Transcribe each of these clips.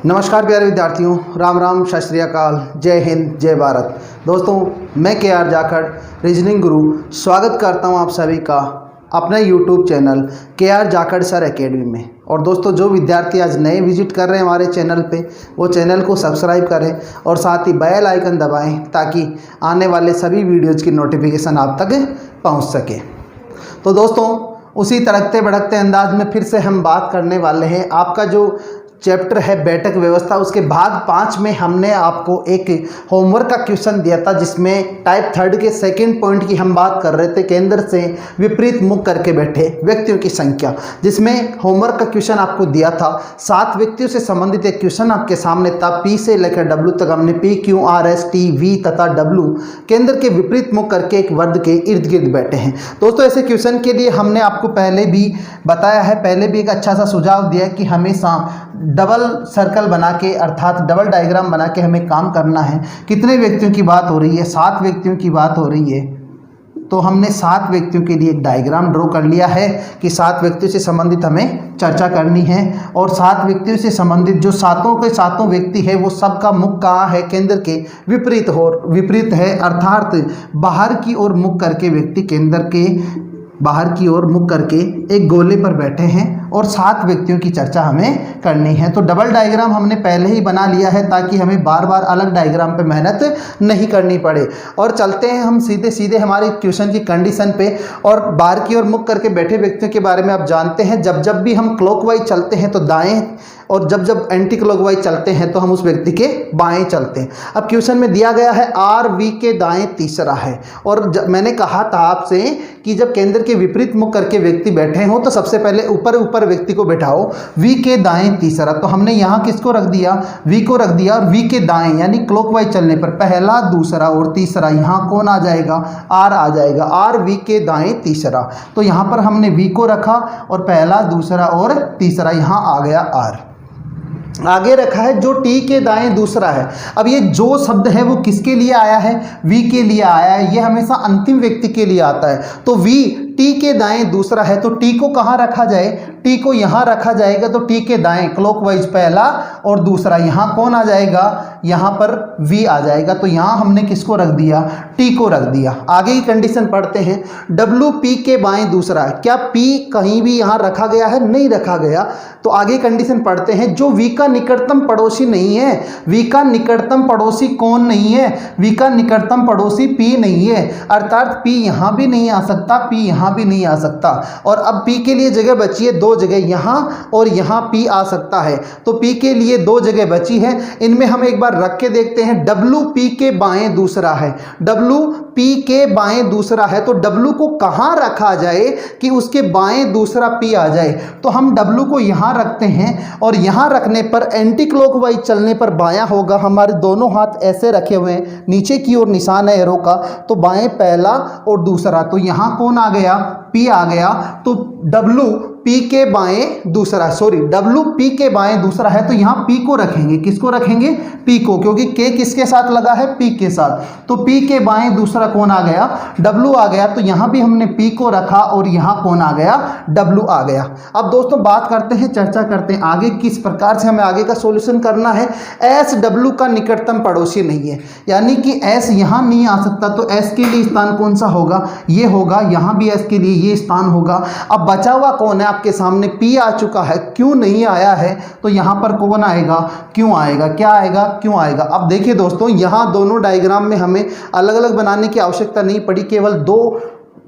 नमस्कार प्यारे विद्यार्थियों, राम राम, सत श्री अकाल, जय हिंद, जय भारत। दोस्तों, मैं KR जाखड़ रीजनिंग गुरु स्वागत करता हूं आप सभी का अपने YouTube channel KR Jakhar sir academy में। और दोस्तों, जो विद्यार्थी आज नए विजिट कर रहे हैं हमारे चैनल पे, वो चैनल को सब्सक्राइब करें और साथ ही बेल आइकन दबाएं ताकि आने वाले सभी वीडियोज़ की नोटिफिकेशन आप तक पहुँच सके। तो दोस्तों, उसी तड़कते भड़कते अंदाज में फिर से हम बात करने वाले हैं। आपका जो चैप्टर है बैठक व्यवस्था, उसके भाग 5 में हमने आपको एक होमवर्क का क्वेश्चन दिया था, जिसमें टाइप 3 के सेकंड पॉइंट की हम बात कर रहे थे, केंद्र से विपरीत मुख करके बैठे व्यक्तियों की संख्या। जिसमें होमवर्क का क्वेश्चन आपको दिया था, 7 व्यक्तियों से संबंधित एक क्वेश्चन आपके सामने था। P से लेकर W तक हमने P, Q, R, S, T, V तथा W केंद्र के विपरीत मुख करके एक वर्ग के इर्द गिर्द बैठे हैं। दोस्तों, ऐसे क्वेश्चन के लिए हमने आपको पहले भी बताया है, पहले भी एक अच्छा सा सुझाव दिया है कि हमेशा डबल सर्कल बना के, अर्थात डबल डायग्राम बना के हमें काम करना है। कितने व्यक्तियों की बात हो रही है? 7 व्यक्तियों की बात हो रही है। तो हमने 7 व्यक्तियों के लिए एक डायग्राम ड्रॉ कर लिया है कि 7 व्यक्तियों से संबंधित हमें चर्चा करनी है। और 7 व्यक्तियों से संबंधित जो सातों के सातों व्यक्ति है, वो सबका मुख कहाँ है? केंद्र के विपरीत है, अर्थात बाहर की ओर मुख करके व्यक्ति केंद्र के बाहर की ओर मुख करके एक गोले पर बैठे हैं और 7 व्यक्तियों की चर्चा हमें करनी है। तो डबल डायग्राम हमने पहले ही बना लिया है ताकि हमें बार बार अलग डायग्राम पे मेहनत नहीं करनी पड़े। और चलते हैं हम सीधे सीधे हमारे क्वेश्चन की कंडीशन पे। और बाहर की ओर मुख करके बैठे व्यक्तियों के बारे में आप जानते हैं, जब जब भी हम क्लॉकवाइज चलते हैं तो दाएं, और जब जब एंटी क्लॉकवाइज चलते हैं तो हम उस व्यक्ति के बाएं चलते हैं। अब क्वेश्चन में दिया गया है RV के दाएं तीसरा है। और मैंने कहा था आपसे कि जब केंद्र के विपरीत मुख करके व्यक्ति बैठे हो तो सबसे पहले ऊपर व्यक्ति को बैठाओ। V के दाएं तीसरा, तो हमने यहाँ किसको रख दिया? V को रख दिया। और V के दाएं यानी क्लॉकवाइज चलने पर पहला, दूसरा और तीसरा, यहाँ कौन आ जाएगा? R आ जाएगा। RV के दाएं तीसरा, तो यहाँ पर हमने V को रखा और पहला, दूसरा और तीसरा, यहाँ आ गया R। आगे रखा है जो T के दाएं दूसरा है। अब ये जो शब्द है वो किसके लिए आया है? V के लिए आया है। ये हमेशा अंतिम व्यक्ति के लिए आता है। तो V T के दाएं दूसरा है, तो T को कहाँ रखा जाए? T को यहाँ रखा जाएगा। तो T के दाएं क्लॉकवाइज पहला और दूसरा, यहाँ कौन आ जाएगा? यहाँ पर V आ जाएगा। तो यहाँ हमने किसको रख दिया? T को रख दिया। आगे की कंडीशन पढ़ते हैं। W P के बाएं दूसरा है। क्या P कहीं भी यहाँ रखा गया है? नहीं रखा गया। तो आगे कंडीशन पढ़ते हैं। जो V का निकटतम पड़ोसी नहीं है, V का निकटतम पड़ोसी कौन नहीं है? V का निकटतम पड़ोसी P नहीं है, अर्थात P यहाँ भी नहीं आ सकता, P यहाँ भी नहीं आ सकता। और अब P के लिए जगह बची है 2 जगह, यहाँ और यहाँ P आ सकता है। तो P के लिए 2 जगह बची है। इनमें हम एक बार रख के देखते हैं। W P के बाएं दूसरा है। W P के बाएं दूसरा है, तो W को कहाँ रखा जाए कि उसके बाएं दूसरा P आ जाए? तो हम W को यहाँ रखते हैं और यहाँ रखने पर एंटी क्लॉकवाइज चलने पर बायां होगा। हमारे दोनों हाथ ऐसे रखे हुए हैं, नीचे की ओर निशान है एरो का, तो बाएं पहला और दूसरा, तो यहाँ कौन आ गया? P आ गया। तो W P के बाएं दूसरा, W P के बाएं दूसरा है, तो यहाँ P को रखेंगे। किसको रखेंगे? P को, क्योंकि K किसके साथ लगा है? P के साथ। तो P के बाएं दूसरा कौन आ गया? W आ गया। तो यहाँ भी हमने P को रखा और यहाँ कौन आ गया? W आ गया। अब दोस्तों बात करते हैं, चर्चा करते हैं आगे किस प्रकार से हमें आगे का सॉल्यूशन करना है। S W का निकटतम पड़ोसी नहीं है, यानी कि S यहाँ नहीं आ सकता। तो S के लिए स्थान कौन सा होगा? ये होगा। यहाँ भी S के लिए ये स्थान होगा। अब बचा हुआ कौन है? आपके सामने P आ चुका है, Q नहीं आया है, तो यहाँ पर कौन आएगा? Q आएगा। क्या आएगा? Q आएगा। अब देखिए दोस्तों, यहाँ दोनों डायग्राम में हमें अलग अलग बनाने की आवश्यकता नहीं पड़ी। केवल 2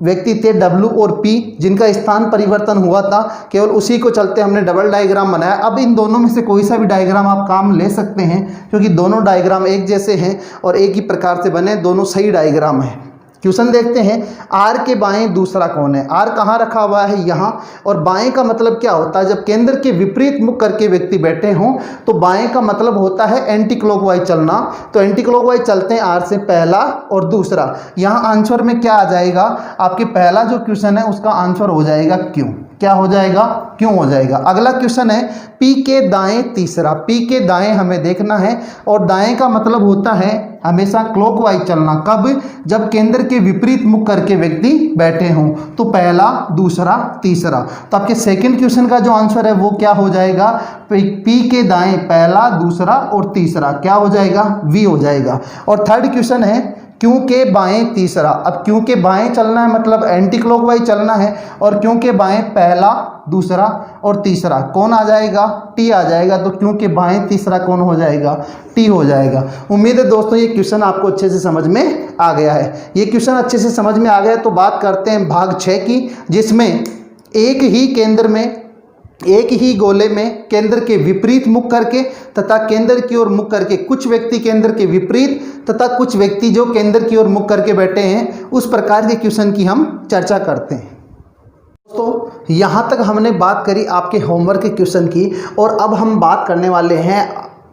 व्यक्ति थे, W और P, जिनका स्थान परिवर्तन हुआ था, केवल उसी को चलते हमने डबल डायग्राम बनाया। अब इन दोनों में से कोई सा भी डायग्राम आप काम ले सकते हैं, क्योंकि दोनों डायग्राम एक जैसे हैं और एक ही प्रकार से बने, दोनों सही डायग्राम हैं। क्वेश्चन देखते हैं। R के बाएं दूसरा कौन है? R कहाँ रखा हुआ है? यहाँ। और बाएं का मतलब क्या होता है? जब केंद्र के विपरीत मुख करके व्यक्ति बैठे हों तो बाएं का मतलब होता है एंटी क्लॉकवाइज चलना। तो एंटी क्लॉकवाइज चलते हैं R से पहला और दूसरा। यहाँ आंसर में क्या आ जाएगा? आपके पहला जो क्वेश्चन है उसका आंसर हो जाएगा Q। क्या हो जाएगा, क्यों हो जाएगा। अगला क्वेश्चन है P के दाएं तीसरा। P के दाएं हमें देखना है और दाएं का मतलब होता है हमेशा क्लॉकवाइज चलना। कब, जब केंद्र के विपरीत मुख करके व्यक्ति बैठे हों। तो पहला, दूसरा, तीसरा। तो आपके सेकंड क्वेश्चन का जो आंसर है वो क्या हो जाएगा, P के दाएं पहला, दूसरा और तीसरा क्या हो जाएगा, V हो जाएगा। और थर्ड क्वेश्चन है Q के बाएं तीसरा। अब Q के बाएं चलना है मतलब एंटी क्लॉकवाइज चलना है, और Q के बाएं पहला, दूसरा और तीसरा कौन आ जाएगा, T आ जाएगा। तो Q के बाएं तीसरा कौन हो जाएगा, T हो जाएगा। उम्मीद है दोस्तों ये क्वेश्चन आपको अच्छे से समझ में आ गया है। ये क्वेश्चन अच्छे से समझ में आ गया तो बात करते हैं भाग 6 की, जिसमें एक ही केंद्र में, एक ही गोले में केंद्र के विपरीत मुख करके तथा केंद्र की ओर मुख करके कुछ व्यक्ति केंद्र के विपरीत तथा कुछ व्यक्ति जो केंद्र की ओर मुख करके बैठे हैं, उस प्रकार के क्वेश्चन की हम चर्चा करते हैं। दोस्तों यहाँ तक हमने बात करी आपके होमवर्क के क्वेश्चन की, और अब हम बात करने वाले हैं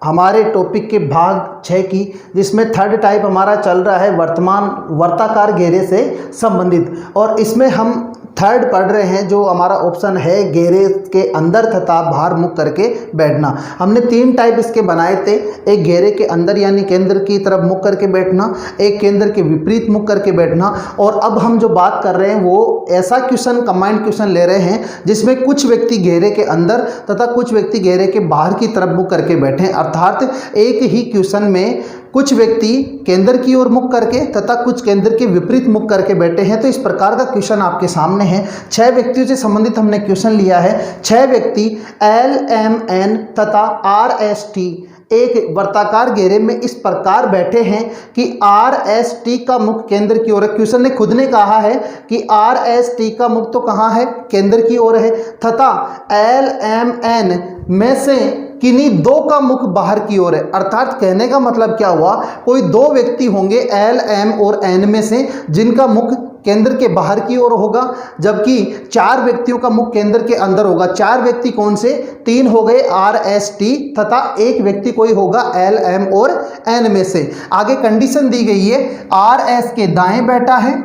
हमारे टॉपिक के भाग 6 की, जिसमें थर्ड टाइप हमारा चल रहा है वर्तमान वर्ताकार घेरे से संबंधित। और इसमें हम थर्ड पढ़ रहे हैं जो हमारा ऑप्शन है घेरे के अंदर तथा बाहर मुख करके बैठना। हमने 3 टाइप इसके बनाए थे, एक घेरे के अंदर यानी केंद्र की तरफ मुख करके बैठना, एक केंद्र के विपरीत मुख करके बैठना, और अब हम जो बात कर रहे हैं वो ऐसा क्वेश्चन, कंबाइंड क्वेश्चन ले रहे हैं जिसमें कुछ व्यक्ति घेरे के अंदर तथा कुछ व्यक्ति घेरे के बाहर की तरफ मुख करके बैठे, अर्थात एक ही क्वेश्चन में कुछ व्यक्ति केंद्र की ओर मुख करके तथा कुछ केंद्र के विपरीत मुख करके बैठे हैं। तो इस प्रकार का क्वेश्चन आपके सामने है। 6 व्यक्तियों से संबंधित हमने क्वेश्चन लिया है। 6 व्यक्ति LMN तथा RST एक वर्ताकार घेरे में इस प्रकार बैठे हैं कि RST का मुख केंद्र की ओर है। क्वेश्चन ने खुद ने कहा है कि RST का मुख तो कहाँ है, केंद्र की ओर है, तथा LMN में से किन्हीं 2 का मुख बाहर की ओर है। अर्थात कहने का मतलब क्या हुआ, कोई 2 व्यक्ति होंगे L, M और N में से जिनका मुख केंद्र के बाहर की ओर होगा, जबकि 4 व्यक्तियों का मुख केंद्र के अंदर होगा। 4 व्यक्ति कौन से, 3 हो गए RST तथा 1 व्यक्ति कोई होगा L, M और N में से। आगे कंडीशन दी गई है, RS के दाएं बैठा है,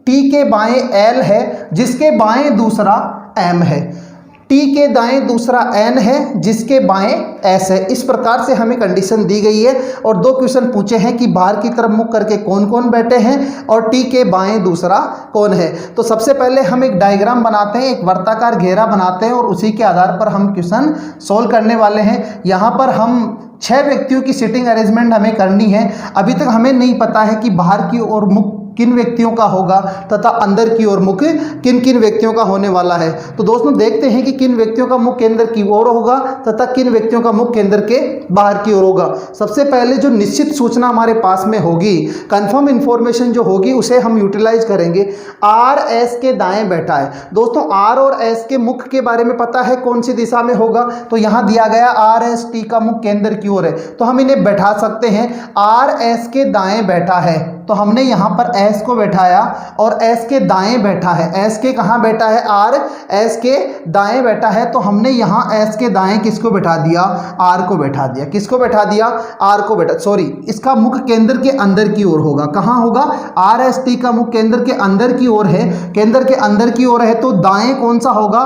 T के बाएं L है जिसके बाएं दूसरा M है, T के दाएं दूसरा N है जिसके बाएं S है। इस प्रकार से हमें कंडीशन दी गई है और 2 क्वेश्चन पूछे हैं कि बाहर की तरफ मुख करके कौन कौन बैठे हैं और T के बाएं दूसरा कौन है। तो सबसे पहले हम एक डायग्राम बनाते हैं, एक वर्ताकार घेरा बनाते हैं और उसी के आधार पर हम क्वेश्चन सोल्व करने वाले हैं। यहाँ पर हम 6 व्यक्तियों की सीटिंग अरेंजमेंट हमें करनी है। अभी तक हमें नहीं पता है कि बाहर की ओर मुख किन व्यक्तियों का होगा तथा अंदर की ओर मुख किन किन व्यक्तियों का होने वाला है। तो दोस्तों देखते हैं कि किन व्यक्तियों का मुख केंद्र की ओर होगा तथा किन व्यक्तियों का मुख केंद्र के बाहर की ओर होगा। सबसे पहले जो निश्चित सूचना हमारे पास में होगी, कंफर्म इंफॉर्मेशन जो होगी, उसे हम यूटिलाइज करेंगे। RS के दाएं बैठा है। दोस्तों R और S के मुख के बारे में पता है कौन सी दिशा में होगा, तो यहाँ दिया गया RST का मुख केंद्र की ओर है, तो हम इन्हें बैठा सकते हैं। RS के दाएं बैठा है तो हमने यहाँ पर S को बैठाया और S के दाएं बैठा है। S के कहाँ बैठा है, R S के दाएं बैठा है, तो हमने यहाँ S के दाएं किसको बैठा दिया, R को बैठा दिया। किसको बैठा दिया, R को बैठा, सॉरी, इसका मुख केंद्र के अंदर की ओर होगा। कहाँ होगा, RST का मुख केंद्र के अंदर की ओर है, केंद्र के अंदर की ओर है, तो दाएं कौन सा होगा,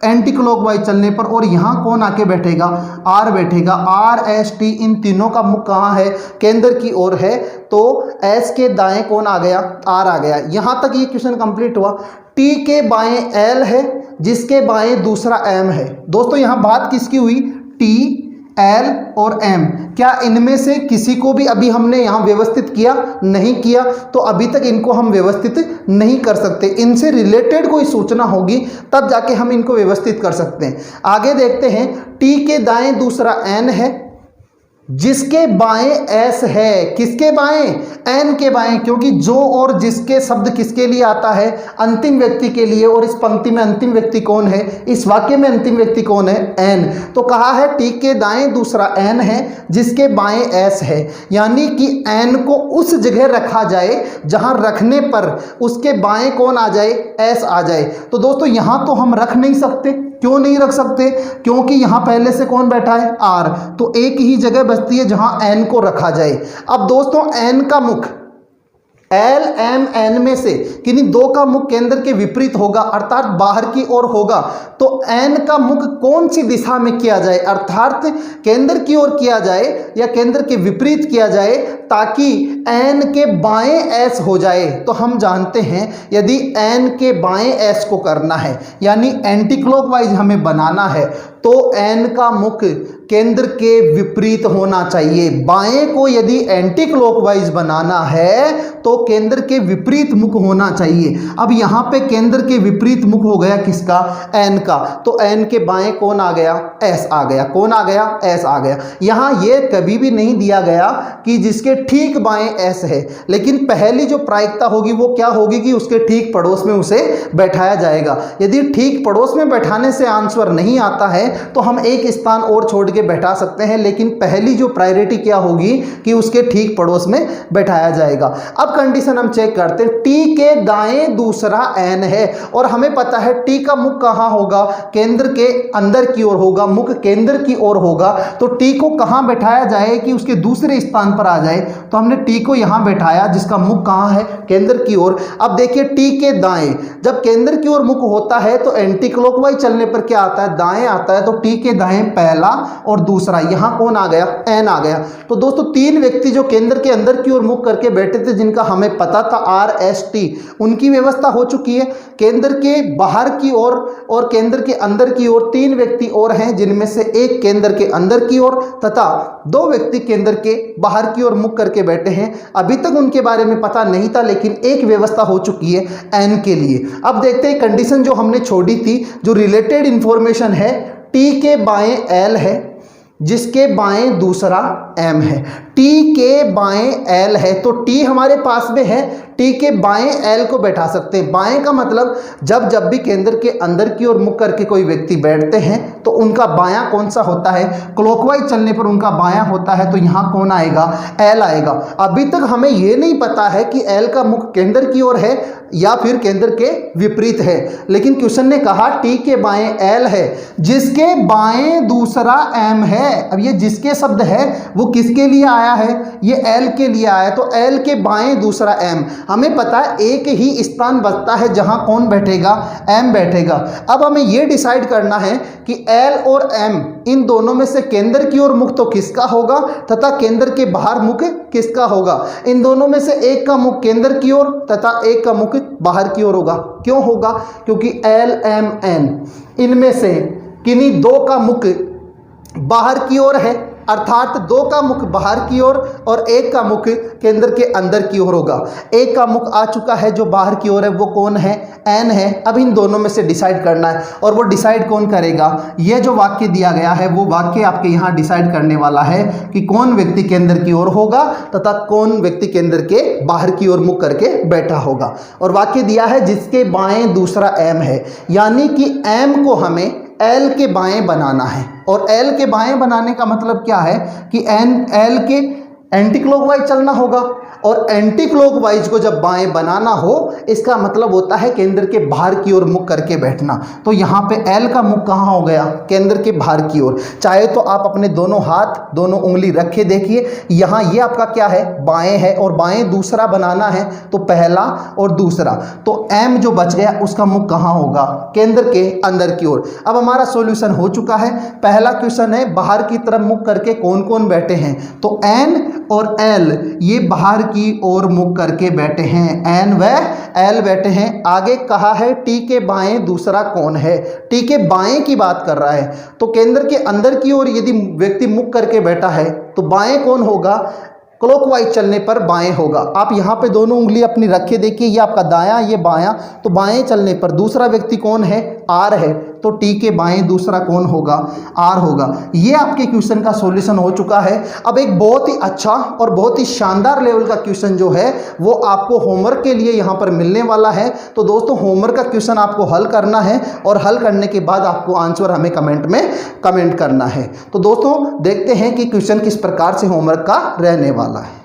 एंटी क्लॉकवाइज चलने पर, और यहाँ कौन आके बैठेगा, R बैठेगा। RST इन तीनों का मुख कहाँ है, केंद्र की ओर है, तो S के दाएं कौन आ गया, R आ गया। यहाँ तक ये क्वेश्चन कंप्लीट हुआ। T के बाएं L है जिसके बाएं दूसरा M है। दोस्तों यहाँ बात किसकी हुई, T, L और M, क्या इनमें से किसी को भी अभी हमने यहाँ व्यवस्थित किया, नहीं किया, तो अभी तक इनको हम व्यवस्थित नहीं कर सकते। इनसे रिलेटेड कोई सूचना होगी तब जाके हम इनको व्यवस्थित कर सकते हैं। आगे देखते हैं, T के दाएं दूसरा N है जिसके बाएं S है। किसके बाएं, N के बाएं, क्योंकि जो और जिसके शब्द किसके लिए आता है, अंतिम व्यक्ति के लिए, और इस पंक्ति में अंतिम व्यक्ति कौन है, इस वाक्य में अंतिम व्यक्ति कौन है, N। तो कहा है T के दाएं दूसरा N है जिसके बाएं S है, यानी कि N को उस जगह रखा जाए जहां रखने पर उसके बाएं कौन आ जाए, S आ जाए। तो दोस्तों यहां तो हम रख नहीं सकते। क्यों नहीं रख सकते, क्योंकि यहां पहले से कौन बैठा है, R, तो एक ही जगह बचती है जहां N को रखा जाए। अब दोस्तों N का मुख एल एम एन में से किन्हीं दो का मुख केंद्र के विपरीत होगा अर्थात बाहर की ओर होगा, तो एन का मुख कौन सी दिशा में किया जाए, अर्थात केंद्र की ओर किया जाए या केंद्र के विपरीत किया जाए ताकि एन के बाएं एस हो जाए। तो हम जानते हैं यदि एन के बाएं एस को करना है यानी एंटी क्लॉकवाइज हमें बनाना है तो एन का मुख केंद्र के विपरीत होना चाहिए। बाएं को यदि एंटी क्लॉकवाइज बनाना है तो केंद्र के विपरीत मुख होना चाहिए। अब यहाँ पे केंद्र के विपरीत मुख हो गया किसका, एन का, तो एन के बाएं कौन आ गया, एस आ गया। कौन आ गया, एस आ गया। यहाँ ये कभी भी नहीं दिया गया कि जिसके ठीक बाएं एस है, लेकिन पहली जो प्रायिकता होगी वो क्या होगी कि उसके ठीक पड़ोस में उसे बैठाया जाएगा। यदि ठीक पड़ोस में बैठाने से आंसर नहीं आता है तो हम एक स्थान और छोड़ के बैठा सकते हैं, लेकिन पहली जो प्रायोरिटी क्या होगी कि उसके ठीक पड़ोस में बैठाया जाएगा। अब कंडीशन हम चेक करते हैं, टी के दाएं दूसरा एन है और हमें पता है टी का मुख कहां होगा, केंद्र के अंदर की ओर होगा, मुख केंद्र की ओर होगा। तो टी को कहां बैठाया जाए कि उसके दूसरे स्थान पर आ जाए, तो हमने टी को यहां बैठाया जिसका मुख कहां है, केंद्र की ओर। अब देखिए टी के दाएं, जब केंद्र की ओर मुख होता है तो एंटी क्लॉकवाइज चलने पर क्या आता है, दाएं आता है। तो टी के दाएं पहला और दूसरा, यहां कौन आ गया, एन आ गया। तो दोस्तों तीन व्यक्ति जो केंद्र के अंदर की ओर मुख करके बैठे थे जिनका हमें पता था आर एस टी, उनकी व्यवस्था हो चुकी है। केंद्र के बाहर की ओर और केंद्र के अंदर की ओर तीन व्यक्ति और हैं, जिनमें से एक केंद्र के अंदर की ओर तथा दो व्यक्ति केंद्र के बाहर की ओर मुख करके बैठे हैं। अभी तक उनके बारे में पता नहीं था, लेकिन एक व्यवस्था हो चुकी है एन के लिए। अब देखते हैं कंडीशन जो हमने छोड़ी थी, जो रिलेटेड इंफॉर्मेशन है, टी के बाएं एल है जिसके बाएं दूसरा एम है। टी के बाएं एल है तो टी हमारे पास में है, टी के बाएं एल को बैठा सकते हैं। बाएं का मतलब जब जब भी केंद्र के अंदर की ओर मुख करके कोई व्यक्ति बैठते हैं तो उनका बायां कौन सा होता है, क्लॉकवाइज चलने पर उनका बायां होता है। तो यहाँ कौन आएगा, एल आएगा। अभी तक हमें ये नहीं पता है कि एल का मुख केंद्र की ओर है या फिर केंद्र के विपरीत है, लेकिन क्वेश्चन ने कहा टी के बाएं एल है जिसके बाएं दूसरा एम है। अब ये जिसके शब्द है वो किसके लिए आया है, ये एल के लिए आया। तो एल के बाएं दूसरा एम, हमें पता है एक ही स्थान बचता है जहां कौन बैठेगा, एम बैठेगा। अब हमें यह डिसाइड करना है कि एल और एम इन दोनों में से केंद्र की ओर मुख तो किसका होगा तथा केंद्र के बाहर मुख किसका होगा। इन दोनों में से एक का मुख केंद्र की ओर तथा एक का मुख बाहर की ओर होगा। क्यों होगा, क्योंकि एल एम एन इनमें से किन्हीं दो का मुख बाहर की ओर है, अर्थात दो का मुख बाहर की ओर और एक का मुख केंद्र के अंदर की ओर होगा। एक का मुख आ चुका है जो बाहर की ओर है, वो कौन है, एन है। अब इन दोनों में से डिसाइड करना है, और वो डिसाइड कौन करेगा, ये जो वाक्य दिया गया है वो वाक्य आपके यहाँ डिसाइड करने वाला है कि कौन व्यक्ति केंद्र की ओर होगा तथा कौन व्यक्ति केंद्र के बाहर की ओर मुख करके बैठा होगा। और वाक्य दिया है जिसके बाएं दूसरा एम है, यानी कि एम को हमें एल के बाएं बनाना है। और एल के बाएं बनाने का मतलब क्या है कि एल के एंटी क्लॉकवाइज चलना होगा, और एंटी क्लॉकवाइज को जब बाएं बनाना हो इसका मतलब होता है केंद्र के बाहर की ओर मुख करके बैठना। तो यहाँ पे एल का मुख कहाँ हो गया, केंद्र के बाहर की ओर। चाहे तो आप अपने दोनों हाथ दोनों उंगली रखे देखिए, यहाँ ये आपका क्या है, बाएं है, और बाएं दूसरा बनाना है तो पहला और दूसरा। तो एम जो बच गया उसका मुख कहाँ होगा, केंद्र के अंदर की ओर। अब हमारा सॉल्यूशन हो चुका है। पहला क्वेश्चन है बाहर की तरफ मुख करके कौन कौन बैठे हैं, तो एन और एल ये बाहर की ओर मुख करके बैठे हैं, एन व एल बैठे हैं। आगे कहा है टी के बाएं दूसरा कौन है, टी के बाएं की बात कर रहा है। तो केंद्र के अंदर की ओर यदि व्यक्ति मुख करके बैठा है तो बाएं कौन होगा, क्लॉकवाइज चलने पर बाएं होगा। आप यहाँ पे दोनों उंगली अपनी रखे देखिए, ये आपका दायां ये बायां, तो बाएं चलने पर दूसरा व्यक्ति कौन है, आर है। तो टी के बाएं दूसरा कौन होगा, आर होगा। ये आपके क्वेश्चन का सॉल्यूशन हो चुका है। अब एक बहुत ही अच्छा और बहुत ही शानदार लेवल का क्वेश्चन जो है वो आपको होमवर्क के लिए यहाँ पर मिलने वाला है। तो दोस्तों होमवर्क का क्वेश्चन आपको हल करना है, और हल करने के बाद आपको आंसर हमें कमेंट में कमेंट करना है। तो दोस्तों देखते हैं कि क्वेश्चन किस प्रकार से होमवर्क का रहने वाला है।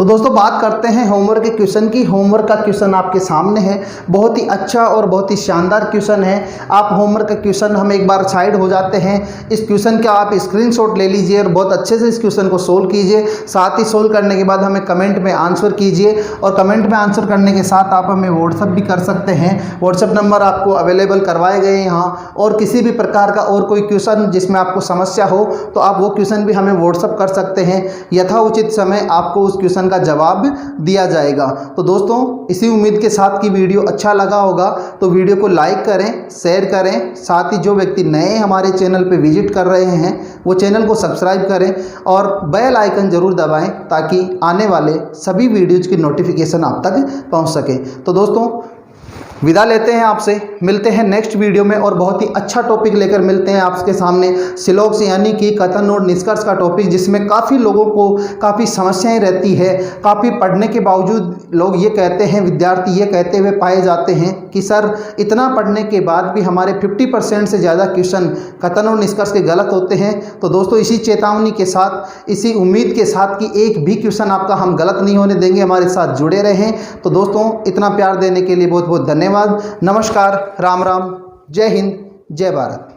तो दोस्तों बात करते हैं होमवर्क के क्वेश्चन की। होमवर्क का क्वेश्चन आपके सामने है, बहुत ही अच्छा और बहुत ही शानदार क्वेश्चन है। आप होमवर्क का क्वेश्चन हम एक बार साइड हो जाते हैं, इस क्वेश्चन का आप स्क्रीनशॉट ले लीजिए और बहुत अच्छे से इस क्वेश्चन को सोल्व कीजिए। साथ ही सोल्व करने के बाद हमें कमेंट में आंसर कीजिए और कमेंट में आंसर करने के साथ आप हमें व्हाट्सअप भी कर सकते हैं। व्हाट्सअप नंबर आपको अवेलेबल करवाए गए हैं यहाँ। और किसी भी प्रकार का और कोई क्वेश्चन जिसमें आपको समस्या हो तो आप वो क्वेश्चन भी हमें व्हाट्सअप कर सकते हैं। यथाउचित समय आपको उस क्वेश्चन का जवाब दिया जाएगा। तो दोस्तों इसी उम्मीद के साथ कि वीडियो अच्छा लगा होगा तो वीडियो को लाइक करें, शेयर करें। साथ ही जो व्यक्ति नए हमारे चैनल पे विजिट कर रहे हैं वो चैनल को सब्सक्राइब करें और बेल आइकन जरूर दबाएं ताकि आने वाले सभी वीडियोज़ की नोटिफिकेशन आप तक पहुंच सके। तो दोस्तों विदा लेते हैं आपसे, मिलते हैं नेक्स्ट वीडियो में और बहुत ही अच्छा टॉपिक लेकर मिलते हैं आपके सामने। सिलोक्स यानी कि कथन और निष्कर्ष का टॉपिक, जिसमें काफ़ी लोगों को काफ़ी समस्याएं रहती है। काफ़ी पढ़ने के बावजूद लोग ये कहते हैं, विद्यार्थी ये कहते हुए पाए जाते हैं कि सर इतना पढ़ने के बाद भी हमारे 50% से ज़्यादा क्वेश्चन कथन और निष्कर्ष के गलत होते हैं। तो दोस्तों इसी चेतावनी के साथ, इसी उम्मीद के साथ कि एक भी क्वेश्चन आपका हम गलत नहीं होने देंगे, हमारे साथ जुड़े रहें। तो दोस्तों इतना प्यार देने के लिए बहुत बहुत धन्यवाद। नमस्कार, राम राम, जय हिंद, जय भारत।